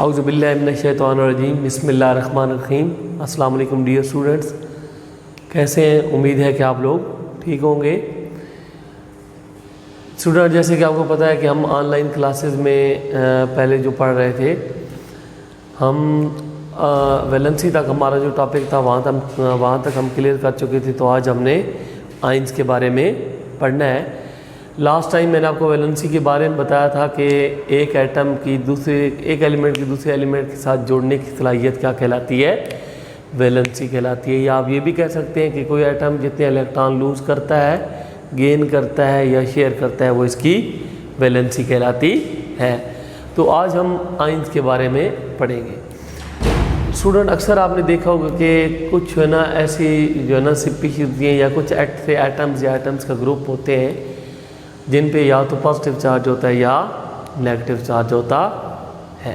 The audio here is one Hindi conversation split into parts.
औज़ुबिल्लाहिमिनश्शैतानिर्रजीम बिस्मिल्लाहिर्रहमानिर्रहीम। अस्सलाम वालेकुम डियर स्टूडेंट्स, कैसे हैं? उम्मीद है कि आप लोग ठीक होंगे। स्टूडेंट, जैसे कि आपको पता है कि हम ऑनलाइन क्लासेस में पहले जो पढ़ रहे थे, हम वैलेंसी तक हमारा जो टॉपिक था वहाँ तक हम क्लियर कर चुके थे। तो आज हमने आइंस के बारे में पढ़ना है। लास्ट टाइम मैंने आपको वैलेंसी के बारे में बताया था कि एक एलिमेंट की दूसरे एलिमेंट के साथ जोड़ने की सलाहियत क्या कहलाती है? वैलेंसी कहलाती है। या आप ये भी कह सकते हैं कि कोई एटम जितने इलेक्ट्रॉन लूज़ करता है, गेन करता है या शेयर करता है, वो इसकी वैलेंसी कहलाती है। तो आज हम आइंस के बारे में पढ़ेंगे। स्टूडेंट, अक्सर आपने देखा होगा कि कुछ है ना ऐसी जो है ना स्पीशीज़ होती हैं या कुछ एटम्स का ग्रुप होते हैं जिन पे या तो पॉजिटिव चार्ज होता है या नेगेटिव चार्ज होता है।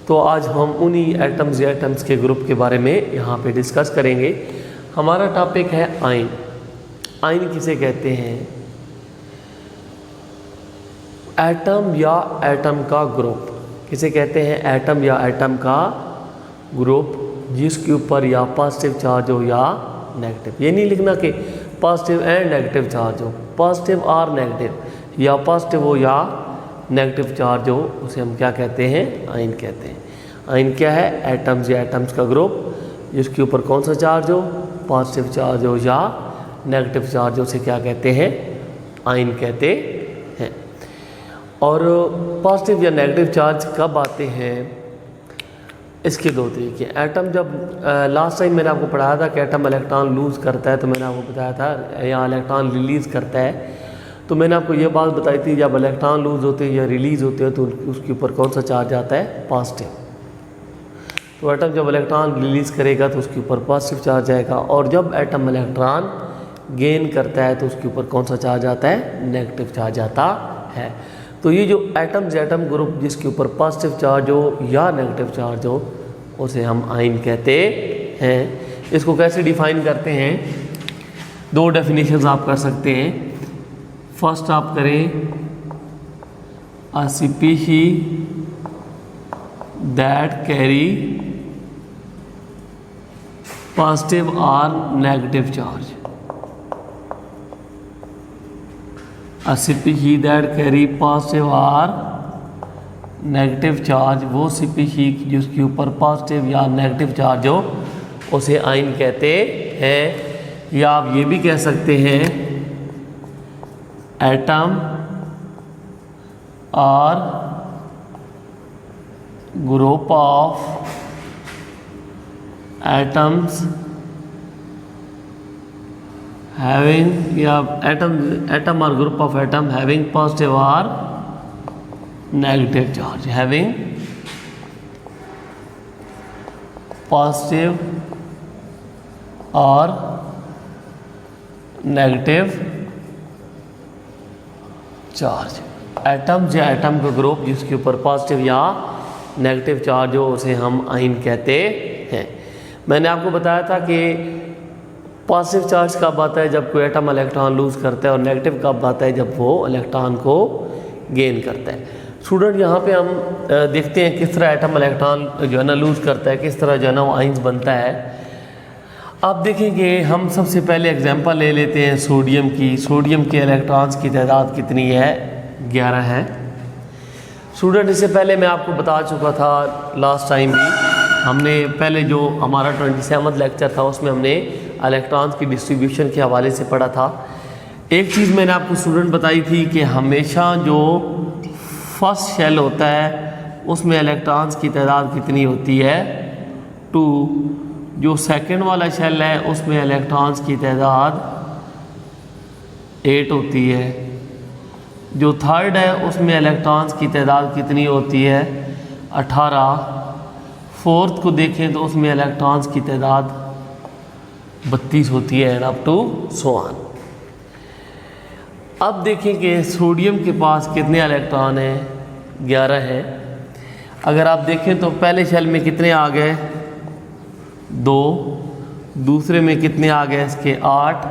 तो आज हम उन्हीं एटम्स के ग्रुप के बारे में यहाँ पे डिस्कस करेंगे। हमारा टॉपिक है आयन। आयन किसे कहते हैं? एटम या एटम का ग्रुप। किसे कहते हैं? एटम या एटम का ग्रुप जिसके ऊपर या पॉजिटिव चार्ज हो या नेगेटिव। ये नहीं लिखना कि पॉजिटिव एंड नेगेटिव चार्ज हो, पॉजिटिव और नेगेटिव, या पॉजिटिव हो या नेगेटिव चार्ज हो, उसे हम क्या कहते हैं? आयन कहते हैं। आयन क्या है? एटम्स या एटम्स का ग्रुप जिसके ऊपर कौन सा चार्ज हो, पॉजिटिव चार्ज हो या नेगेटिव चार्ज हो, उसे क्या कहते हैं? आयन कहते हैं। और पॉजिटिव या नेगेटिव चार्ज कब आते हैं? इसके दो तरीके। एटम जब लास्ट टाइम मैंने आपको पढ़ाया था कि एटम इलेक्ट्रॉन लूज़ करता है, तो मैंने आपको बताया था, या इलेक्ट्रॉन रिलीज़ करता है, तो मैंने आपको ये बात बताई थी जब इलेक्ट्रॉन लूज़ होते हैं या रिलीज़ होते हैं तो उसके ऊपर कौन सा चार्ज आता है? पॉजिटिव। तो एटम जब इलेक्ट्रॉन रिलीज़ करेगा तो उसके ऊपर पॉजिटिव चार्ज आएगा, और जब एटम इलेक्ट्रॉन गेन करता है तो उसके ऊपर कौन सा चार्ज आता है? नेगेटिव चार्ज आता है। तो ये जो एटम ग्रुप जिसके ऊपर पॉजिटिव चार्ज हो या नेगेटिव चार्ज हो, उसे हम आयन कहते हैं। इसको कैसे डिफाइन करते हैं? दो डेफिनेशंस आप कर सकते हैं। फर्स्ट आप करें, a species that carry positive और negative charge. A species that carry positive और नेगेटिव चार्ज, वो स्पीशीज जिसके ऊपर पॉजिटिव या नेगेटिव चार्ज हो, उसे आयन कहते हैं। या आप ये भी कह सकते हैं, एटम और ग्रुप ऑफ एटम्स having, या एटम और group of atom having positive और नेगेटिव चार्ज, हैविंग पॉजिटिव और नेगेटिव चार्ज। एटम्स या एटम का ग्रुप जिसके ऊपर पॉजिटिव या नेगेटिव चार्ज हो, उसे हम आयन कहते हैं। मैंने आपको बताया था कि पॉजिटिव चार्ज कब आता है? जब कोई एटम इलेक्ट्रॉन लूज़ करता है, और नेगेटिव कब आता है? जब वो इलेक्ट्रॉन को गेन करता है। स्टूडेंट, यहाँ पे हम देखते हैं किस तरह एटम इलेक्ट्रॉन जो है ना लूज़ करता है, किस तरह जो है ना वो आयंस बनता है। आप देखेंगे, हम सबसे पहले एग्जांपल ले लेते हैं सोडियम की। सोडियम के इलेक्ट्रॉन्स की तादाद कितनी है? 11 है। स्टूडेंट, इससे पहले मैं आपको बता चुका था लास्ट टाइम भी, हमने पहले जो हमारा 27वां लेक्चर था उसमें हमने इलेक्ट्रॉन्स की डिस्ट्रीब्यूशन के हवाले से पढ़ा था। एक चीज़ मैंने आपको स्टूडेंट बताई थी कि हमेशा जो फर्स्ट शेल होता है उसमें इलेक्ट्रॉन्स की तादाद कितनी होती है? 2। जो सेकंड वाला शेल है उसमें इलेक्ट्रॉन्स की तादाद 8 होती है। जो थर्ड है उसमें इलेक्ट्रॉन्स की तादाद कितनी होती है? 18। फोर्थ को देखें तो उसमें इलेक्ट्रॉन्स की तादाद 32 होती है, अप टू सो ऑन। अब देखें कि सोडियम के पास कितने इलेक्ट्रॉन हैं? 11 हैं। अगर आप देखें तो पहले शेल में कितने आ गए? 2। दूसरे में कितने आ गए? इसके 8।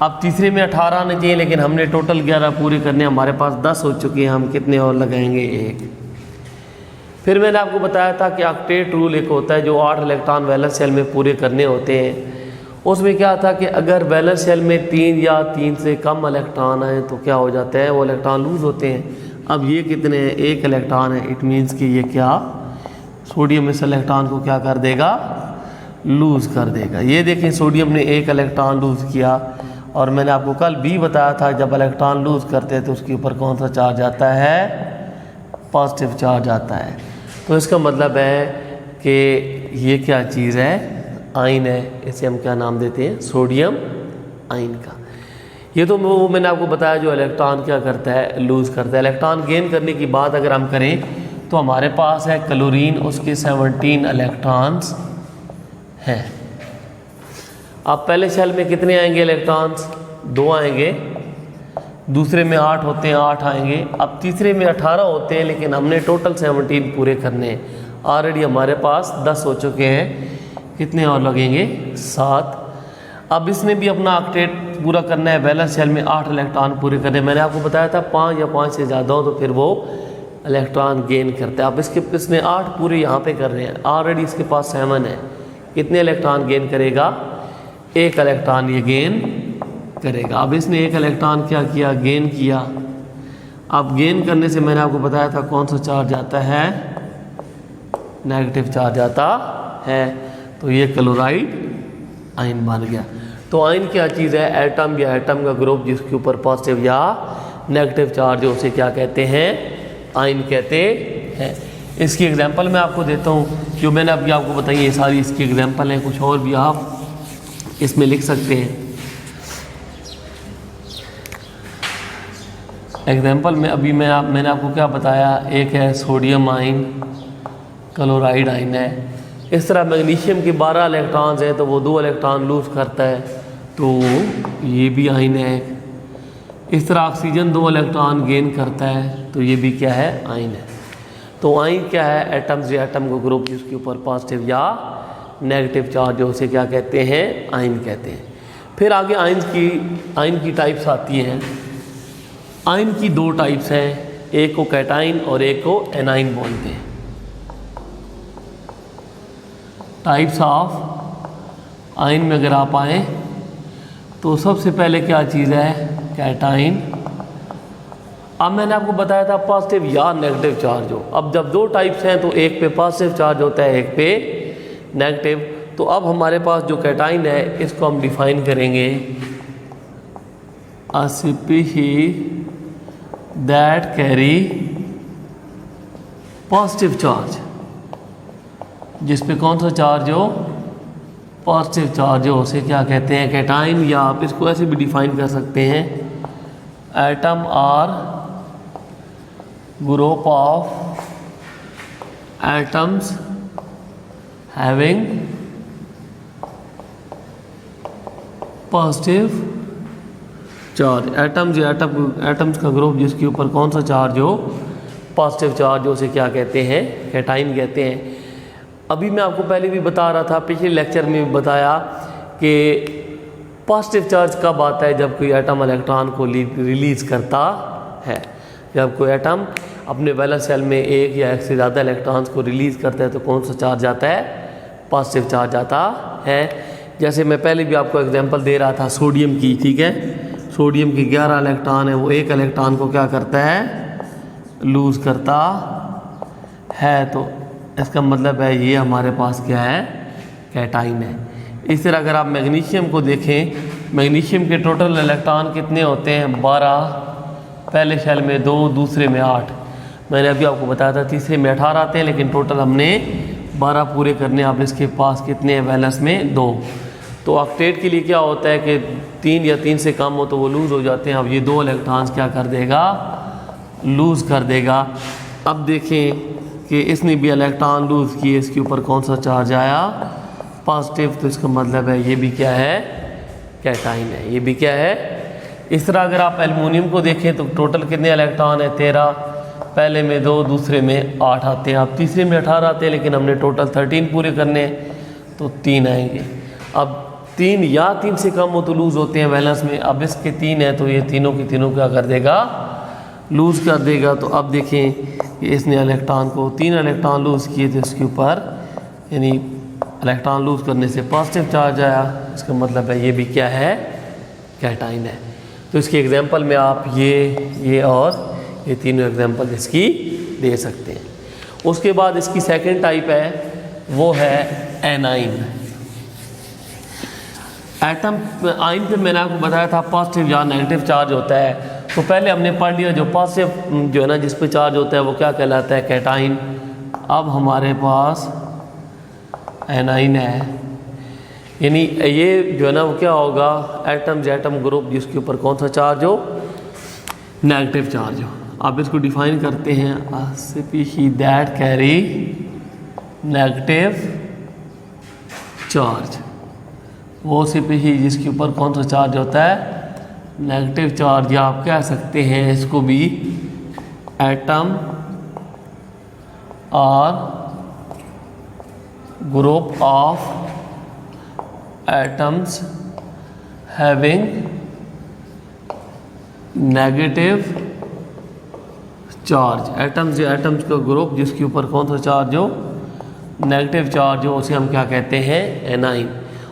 अब तीसरे में 18 आने चाहिए, लेकिन हमने टोटल 11 पूरे करने, हमारे पास 10 हो चुके हैं। हम कितने और लगाएंगे? 1। फिर मैंने आपको बताया था कि ऑक्टेट रूल एक होता है जो 8 इलेक्ट्रॉन वैलेंस शेल में पूरे करने होते हैं। उसमें क्या था कि अगर वैलेंस शेल में 3 या 3 से कम इलेक्ट्रॉन आए तो क्या हो जाता है, वो इलेक्ट्रॉन लूज़ होते हैं। अब ये कितने हैं, 1 इलेक्ट्रॉन है, इट मीन्स कि ये क्या सोडियम इस इलेक्ट्रॉन को क्या कर देगा, लूज़ कर देगा। ये देखें सोडियम ने 1 इलेक्ट्रॉन लूज़ किया, और मैंने आपको कल भी बताया था जब इलेक्ट्रॉन लूज़ करते हैं तो उसके ऊपर कौन सा चार्ज आता है, पॉजिटिव चार्ज आता है। तो इसका मतलब है कि ये क्या चीज़ है, आयन है, इसे हम क्या नाम देते हैं, सोडियम आयन का। ये तो वो मैंने आपको बताया जो इलेक्ट्रॉन क्या करता है, लूज़ करता है। इलेक्ट्रॉन गेन करने की बात अगर हम करें तो हमारे पास है क्लोरीन, उसके 17 इलेक्ट्रॉन्स हैं। अब पहले शेल में कितने आएंगे इलेक्ट्रॉन्स, 2 आएंगे, दूसरे में 8 होते हैं, 8 आएंगे। अब तीसरे में 18 होते हैं, लेकिन हमने टोटल 17 पूरे करने हैं। ऑलरेडी हमारे पास 10 हो चुके हैं, कितने और लगेंगे, 7। अब इसमें भी अपना ऑक्टेट पूरा करना है, वैलेंस शेल में 8 इलेक्ट्रॉन पूरे करने। मैंने आपको बताया था 5 या 5 से ज़्यादा हो तो फिर वो इलेक्ट्रॉन गेन करता है। अब इसने 8 पूरे यहाँ पे कर रहे हैं, ऑलरेडी इसके पास 7 है। कितने इलेक्ट्रॉन गेन करेगा, 1 इलेक्ट्रॉन ये गेन करेगा। अब इसने 1 इलेक्ट्रॉन क्या किया, गेन किया। अब गेन करने से मैंने आपको बताया था कौन सा चार्ज आता है, नेगेटिव चार्ज आता है। तो ये क्लोराइड आयन बन गया। तो आयन क्या चीज़ है, एटम या एटम का ग्रुप जिसके ऊपर पॉजिटिव या नेगेटिव चार्ज है उसे क्या कहते हैं, आयन कहते हैं। इसकी एग्जांपल मैं आपको देता हूँ, जो मैंने अभी आपको बताई ये सारी इसकी एग्जांपल हैं, कुछ और भी आप इसमें लिख सकते हैं। एग्जांपल में अभी मैंने आपको क्या बताया, एक है सोडियम आयन, क्लोराइड आयन है। इस तरह मैग्नीशियम के 12 इलेक्ट्रॉन्स हैं तो वो 2 इलेक्ट्रॉन लूज़ करता है, तो ये भी आयन है। इस तरह ऑक्सीजन 2 इलेक्ट्रॉन गेन करता है, तो ये भी क्या है, आयन है। तो आयन क्या है, एटम्स या एटम का ग्रुप जिसके ऊपर पॉजिटिव या नेगेटिव चार्ज है उसे क्या कहते हैं, आयन कहते हैं। फिर आगे आयन की टाइप्स आती हैं। आयन की 2 टाइप्स हैं, एक को कैटाइन और एक को एनाइन बोलते हैं। टाइप्स ऑफ आयन में अगर आप आए तो सबसे पहले क्या चीज़ है, कैटाइन। अब मैंने आपको बताया था पॉजिटिव या नेगेटिव चार्ज हो। अब जब 2 टाइप्स हैं तो एक पे पॉजिटिव चार्ज होता है, एक पे नेगेटिव। तो अब हमारे पास जो कैटाइन है इसको हम डिफाइन करेंगे, a species that carry positive charge, जिस पे कौन सा चार्ज हो, पॉजिटिव चार्ज हो, उसे क्या कहते हैं, कैटाइन। या आप इसको ऐसे भी डिफाइन कर सकते हैं, atom or group of atoms having positive charge. Atoms या एटम्स का ग्रुप जिसके ऊपर कौन सा चार्ज हो, पॉजिटिव चार्ज हो, उसे क्या कहते हैं, कैटाइन कहते हैं। अभी मैं आपको पहले भी बता रहा था, पिछले लेक्चर में भी बताया कि पॉजिटिव चार्ज कब आता है, जब कोई एटम इलेक्ट्रॉन को रिलीज़ करता है। जब कोई एटम अपने वैलेंस शेल में 1 या 1 से ज़्यादा इलेक्ट्रॉन्स को रिलीज़ करता है तो कौन सा चार्ज आता है, पॉजिटिव चार्ज आता है। जैसे मैं पहले भी आपको एग्जांपल दे रहा था सोडियम की, ठीक है। सोडियम के 11 इलेक्ट्रॉन है, वो 1 इलेक्ट्रॉन को क्या करता है, लूज़ करता है। तो इसका मतलब है ये हमारे पास क्या है, कैटाइन है। इस तरह अगर आप मैग्नीशियम को देखें, मैग्नीशियम के टोटल इलेक्ट्रॉन कितने होते हैं, 12। पहले शेल में 2, दूसरे में 8। मैंने अभी आपको बताया था तीसरे में 18 आते हैं, लेकिन टोटल हमने 12 पूरे करने। आप इसके पास कितने हैं, वैलेंस में 2। तो ऑक्टेट के लिए क्या होता है कि 3 या 3 से कम हो तो वो लूज़ हो जाते हैं। अब ये 2 इलेक्ट्रॉन्स क्या कर देगा, लूज़ कर देगा। अब देखें कि इसने भी इलेक्ट्रॉन लूज़ किए, इसके ऊपर कौन सा चार्ज आया, पॉजिटिव। तो इसका मतलब है ये भी क्या है, कैटाइन है। ये भी क्या है। इस तरह अगर आप एल्युमिनियम को देखें तो टोटल कितने इलेक्ट्रॉन है, 13। पहले में 2, दूसरे में 8 आते हैं। अब तीसरे में 18 आते हैं, लेकिन हमने टोटल 13 पूरे करने तो 3 आएंगे। अब 3 या 3 से कम हो तो लूज़ होते हैं वैलेंस में। अब इसके 3 है तो ये तीनों की तीनों क्या कर देगा, लूज़ कर देगा। तो अब देखें कि इसने इलेक्ट्रॉन को 3 इलेक्ट्रॉन लूज़ किए थे उसके ऊपर, यानी इलेक्ट्रॉन लूज़ करने से पॉजिटिव चार्ज आया, इसका मतलब है ये भी क्या है, कैटाइन है। तो इसकी एग्जांपल में आप ये और ये तीनों एग्जांपल इसकी दे सकते हैं। उसके बाद इसकी सेकंड टाइप है, वो है एनाइन। एटम आइन पे मैंने आपको बताया था पॉजिटिव या नेगेटिव चार्ज होता है। तो पहले हमने पढ़ लिया जो पॉजिटिव जो है ना जिस पे चार्ज होता है वो क्या कहलाता है, कैटाइन। अब हमारे पास एनाइन है, यानी ये जो है ना वो क्या होगा, एटम ग्रुप जिसके ऊपर कौन सा चार्ज हो, नेगेटिव चार्ज हो। आप इसको डिफाइन करते हैं, species that carry negative charge, वो स्पीशीज जिसके ऊपर कौन सा चार्ज होता है, नेगेटिव चार्ज, या आप कह सकते हैं इसको भी एटम और group of atoms having negative charge. Atoms का ग्रुप जिसके ऊपर कौन सा चार्ज हो, नेगेटिव चार्ज हो, उसे हम क्या कहते हैं, एनाइन।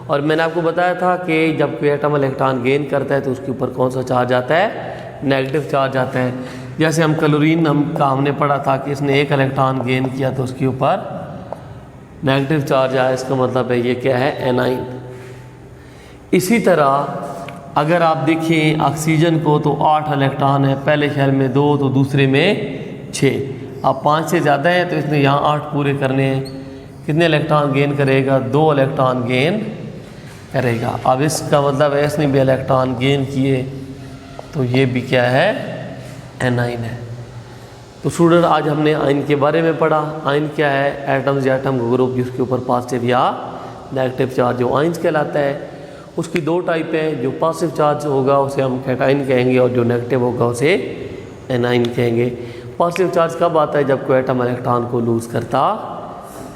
और मैंने आपको बताया था कि जब कोई एटम इलेक्ट्रॉन गेन करता है तो उसके ऊपर कौन सा चार्ज आता है, नेगेटिव चार्ज आता है। जैसे क्लोरीन हमने पढ़ा था कि इसने 1 इलेक्ट्रॉन गेन किया तो उसके ऊपर नेगेटिव चार्ज आया, इसका मतलब है ये क्या है, एनाइन। इसी तरह अगर आप देखें ऑक्सीजन को तो 8 इलेक्ट्रॉन है, पहले शेल में 2 तो दूसरे में 6। अब 5 से ज़्यादा है तो इसने यहाँ 8 पूरे करने हैं। कितने इलेक्ट्रॉन गेन करेगा, 2 इलेक्ट्रॉन गेन करेगा। अब इसका मतलब है इसने भी इलेक्ट्रॉन गेन किए, तो ये भी क्या है, एनाइन है। तो स्टूडेंट आज हमने आइन के बारे में पढ़ा। आइन क्या है, एटम्स या एटम ग्रुप जिसके ऊपर पॉजिटिव या नेगेटिव चार्ज जो आइंस कहलाता है। उसकी 2 टाइप है, जो पॉजिटिव चार्ज होगा उसे हम कैटाइन कहेंगे और जो नेगेटिव होगा उसे एनाइन कहेंगे। पॉजिटिव चार्ज कब आता है, जब कोई एटम इलेक्ट्रॉन को लूज़ करता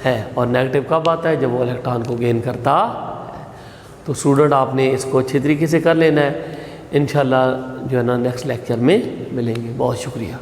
है, और नेगेटिव कब आता है, जब वो इलेक्ट्रॉन को गेन करता है। तो स्टूडेंट आपने इसको अच्छे तरीके से कर लेना है। इंशाल्लाह जो है ना नेक्स्ट लेक्चर में मिलेंगे। बहुत शुक्रिया।